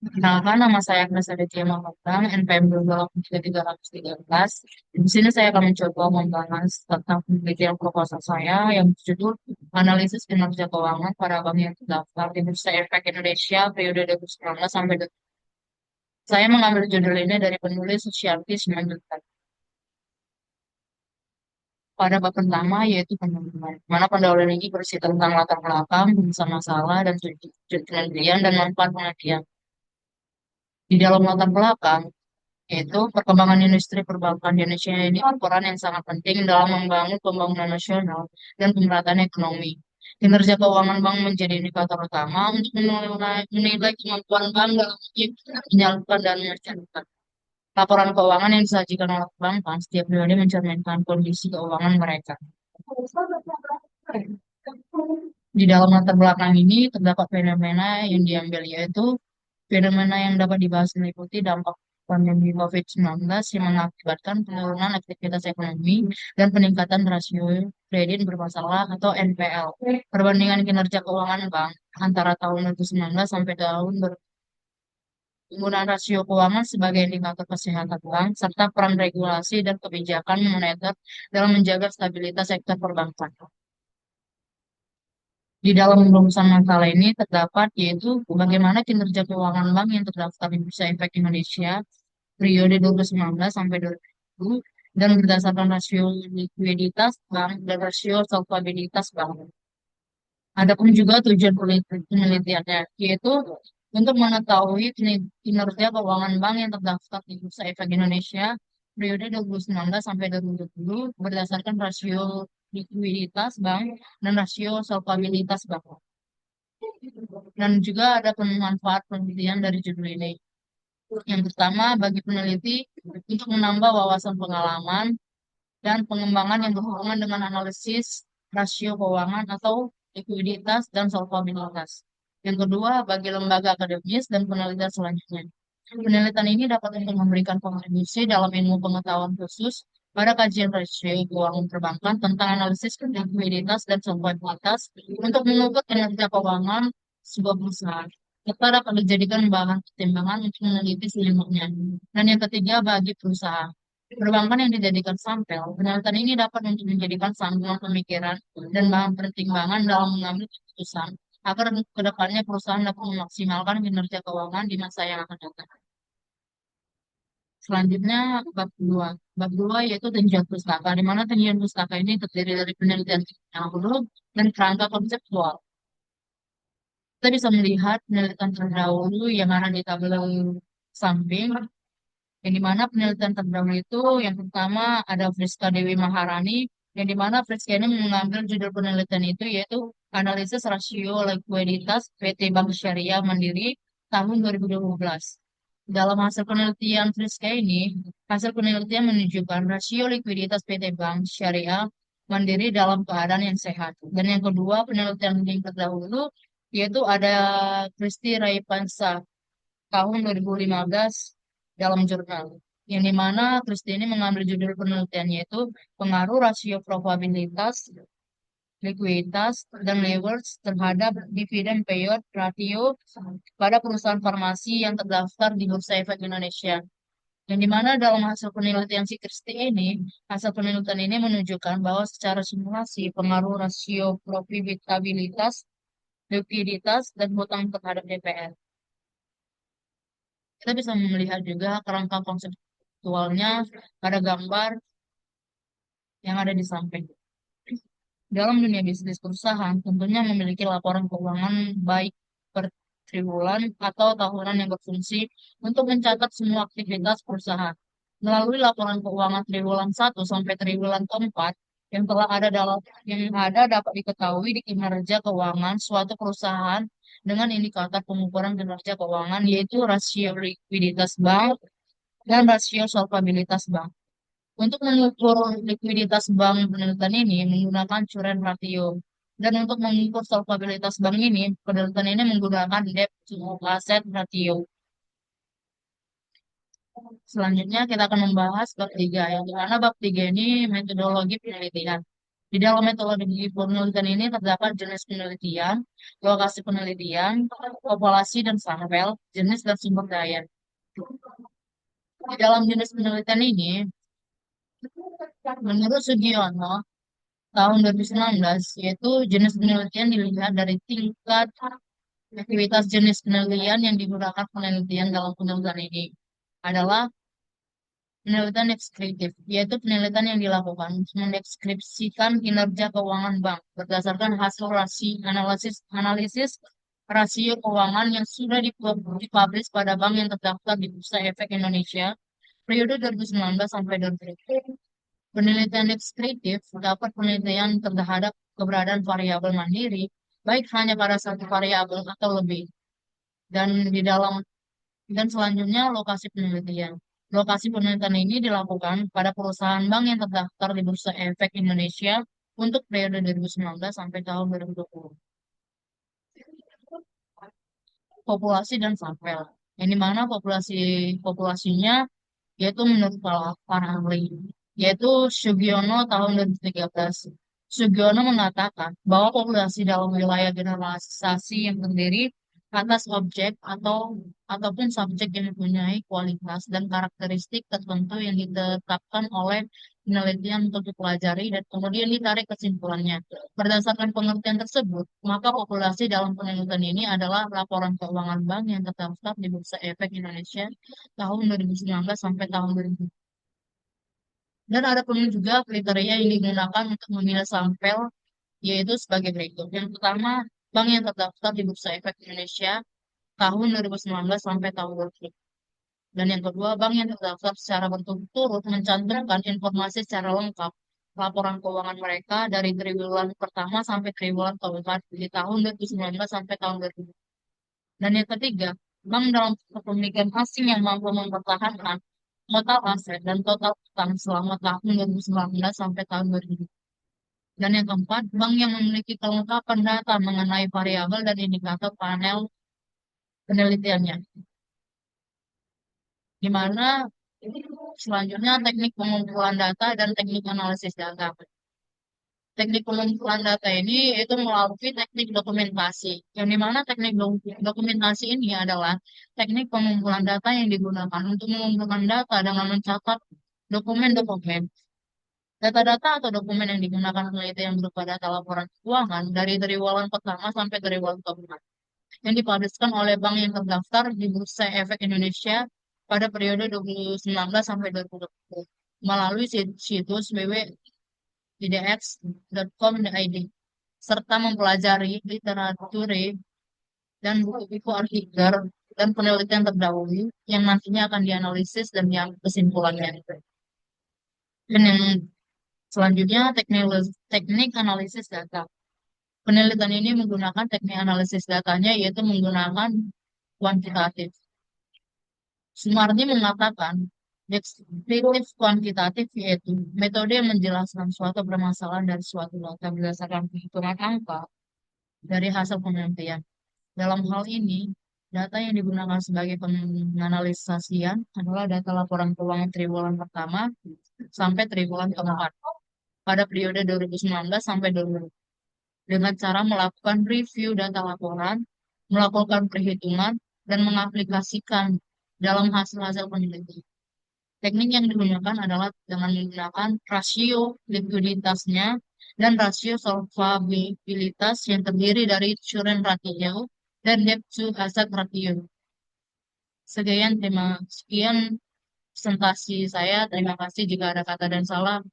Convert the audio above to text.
Perkenalkan, nama saya Prasaditya Mahmudang, NPM 28313. Di sini saya akan mencoba membahas tentang penelitian proposal saya yang berjudul Analisis Kinerja Keuangan para Bank yang terdaftar di Bursa Efek Indonesia periode 2019 sampai 2020. Saya mengambil judul ini dari penulis Susiarti Simanjuntak. Pada bab pertama yaitu pendahuluan, mana pendahuluan ini berisi tentang latar belakang, masalah, dan tujuan penelitian dan manfaat penelitian. Di dalam latar belakang, yaitu perkembangan industri perbankan di Indonesia ini peran yang sangat penting dalam membangun pembangunan nasional dan pemerataan ekonomi. Kinerja keuangan bank menjadi indikator utama untuk menilai kemampuan bank dalam menyalurkan dan mencairkan. Laporan keuangan yang disajikan oleh perbankan setiap periode mencerminkan kondisi keuangan mereka. Di dalam latar belakang ini terdapat fenomena yang diambil, yaitu fenomena yang dapat dibahas meliputi dampak pandemi COVID-19 yang mengakibatkan penurunan aktivitas ekonomi dan peningkatan rasio kredit bermasalah atau NPL. Perbandingan kinerja keuangan bank antara tahun 2019 sampai tahun penggunaan rasio keuangan sebagai indikator kesehatan bank, serta peran regulasi dan kebijakan moneter dalam menjaga stabilitas sektor perbankan. Di dalam rumusan makalah ini terdapat yaitu bagaimana kinerja keuangan bank yang terdaftar di Bursa Efek Indonesia periode 2019 sampai 2020 dan berdasarkan rasio likuiditas bank dan rasio solvabilitas bank. Adapun juga tujuan penelitiannya yaitu untuk mengetahui kinerja keuangan bank yang terdaftar di Bursa Efek Indonesia periode 2019 sampai 2020 berdasarkan rasio likuiditas bank dan rasio solvabilitas bank. Dan juga ada pemanfaat penelitian dari judul ini. Yang pertama, bagi peneliti untuk menambah wawasan pengalaman dan pengembangan yang berhubungan dengan analisis rasio keuangan atau likuiditas dan solvabilitas. Yang kedua, bagi lembaga akademis dan penelitian selanjutnya. Penelitian ini dapat untuk memberikan kontribusi dalam ilmu pengetahuan khusus pada kajian rasio keuangan perbankan tentang analisis likuiditas dan solvabilitas untuk mengukur kinerja keuangan sebuah perusahaan. Serta dapat dijadikan bahan pertimbangan untuk meneliti selanjutnya. Dan yang ketiga, bagi perusahaan. Perbankan yang dijadikan sampel, penelitian ini dapat untuk menjadikan sambungan pemikiran dan bahan pertimbangan dalam mengambil keputusan agar kedepannya perusahaan dapat memaksimalkan kinerja keuangan di masa yang akan datang. Selanjutnya, bab 2. Bab 2 yaitu tinjauan pustaka, di mana tinjauan pustaka ini terdiri dari penelitian yang dulu dan kerangka konseptual. Kita bisa melihat penelitian terdahulu yang ada di tabel samping, yang dimana penelitian terdahulu itu yang pertama ada Friska Dewi Maharani, yang dimana Friska ini mengambil judul penelitian itu yaitu Analisis Rasio Likuiditas PT Bank Syariah Mandiri tahun 2012. Dalam hasil penelitian Friska ini, hasil penelitian menunjukkan rasio likuiditas PT Bank Syariah Mandiri dalam keadaan yang sehat. Dan yang kedua, penelitian yang terdahulu yaitu ada Kristi Raipansa tahun 2015 dalam jurnal. Yang dimana Kristi ini mengambil judul penelitian yaitu pengaruh rasio probabilitas, likuiditas, dan leverage terhadap dividen payout ratio pada perusahaan farmasi yang terdaftar di Bursa Efek Indonesia. Yang dimana dalam hasil penelitian si Kristi ini, hasil penelitian ini menunjukkan bahwa secara simulasi pengaruh rasio profitabilitas, likuiditas, dan hutang terhadap DPR. Kita bisa melihat juga kerangka konseptualnya pada gambar yang ada di samping. Dalam dunia bisnis perusahaan, tentunya memiliki laporan keuangan baik per triwulan atau tahunan yang berfungsi untuk mencatat semua aktivitas perusahaan. Melalui laporan keuangan triwulan 1 sampai triwulan keempat yang telah ada dapat diketahui di kinerja keuangan suatu perusahaan dengan indikator pengukuran kinerja keuangan yaitu rasio likuiditas bank dan rasio solvabilitas bank. Untuk mengukur likuiditas bank penelitian ini menggunakan current ratio. Dan untuk mengukur solvabilitas bank ini, penelitian ini menggunakan debt to asset ratio. Selanjutnya kita akan membahas bab 3, yang dimana bab 3 ini metodologi penelitian. Di dalam metodologi penelitian ini terdapat jenis penelitian, lokasi penelitian, populasi dan sampel, jenis dan sumber daya. Di dalam jenis penelitian ini, menurut Sugiono, tahun 2019, yaitu jenis penelitian dilihat dari tingkat aktivitas jenis penelitian yang digunakan penelitian dalam penelitian ini adalah penelitian deskriptif, yaitu penelitian yang dilakukan untuk mendeskripsikan kinerja keuangan bank berdasarkan hasil analisis rasio keuangan yang sudah dipublish pada bank yang terdaftar di Bursa Efek Indonesia periode 2019 sampai 2020. Penelitian deskriptif dapat penelitian terhadap keberadaan variabel mandiri, baik hanya pada satu variabel atau lebih. Dan di dalam dan selanjutnya lokasi penelitian. Lokasi penelitian ini dilakukan pada perusahaan bank yang terdaftar di Bursa Efek Indonesia untuk periode 2019 sampai tahun 2020. Populasi dan sampel. Yang mana populasinya yaitu menurut para ahli, yaitu Sugiono tahun 2013. Sugiono mengatakan bahwa populasi dalam wilayah generalisasi yang terdiri atas objek ataupun subjek yang mempunyai kualitas dan karakteristik tertentu yang ditetapkan oleh penelitian untuk dipelajari dan kemudian ditarik kesimpulannya. Berdasarkan pengertian tersebut, maka populasi dalam penelitian ini adalah laporan keuangan bank yang terdaftar di Bursa Efek Indonesia tahun 2019 sampai tahun 2020. Dan ada pun juga kriteria yang digunakan untuk memilih sampel, yaitu sebagai berikut. Yang pertama, bank yang terdaftar di Bursa Efek Indonesia tahun 2019 sampai tahun 2020. Dan yang kedua, bank yang terdaftar secara berturut-turut mencantumkan informasi secara lengkap laporan keuangan mereka dari triwulan pertama sampai triwulan keempat di tahun 2019 sampai tahun 2020. Dan yang ketiga, bank dalam kepemilikan asing yang mampu mempertahankan total aset dan total utang selama tahun 2019 sampai tahun 2020. Dan yang keempat, bank yang memiliki kelengkapan data mengenai variabel dan indikator panel penelitiannya, di mana selanjutnya teknik pengumpulan data dan teknik analisis data. Teknik pengumpulan data ini itu melalui teknik dokumentasi, yang dimana teknik dokumentasi ini adalah teknik pengumpulan data yang digunakan untuk mengumpulkan data dengan mencatat dokumen-dokumen. Data-data atau dokumen yang digunakan penelitian berupa data laporan keuangan dari triwulan pertama sampai triwulan keempat, yang dipubliskan oleh bank yang terdaftar di Bursa Efek Indonesia pada periode 2019 sampai 2020 melalui situs www.idx.com.id serta mempelajari literatur dan buku-buku artikel dan penelitian terdahulu yang nantinya akan dianalisis dan yang kesimpulannya. Dan yang selanjutnya teknik analisis data. Penelitian ini menggunakan teknik analisis datanya yaitu menggunakan kuantitatif. Sumardi mengatakan, deskriptif kuantitatif yaitu metode yang menjelaskan suatu permasalahan dari suatu data berdasarkan perhitungan angka dari hasil penelitian. Dalam hal ini, data yang digunakan sebagai penganalisasian adalah data laporan keuangan triwulan pertama sampai triwulan keempat pada periode 2019 sampai 2020 dengan cara melakukan review data laporan, melakukan perhitungan, dan mengaplikasikan dalam hasil-hasil penelitian. Teknik yang digunakan adalah dengan menggunakan rasio likuiditasnya dan rasio solvabilitas yang terdiri dari current ratio dan debt to asset ratio. Sekian presentasi saya. Terima kasih jika ada kata dan salah.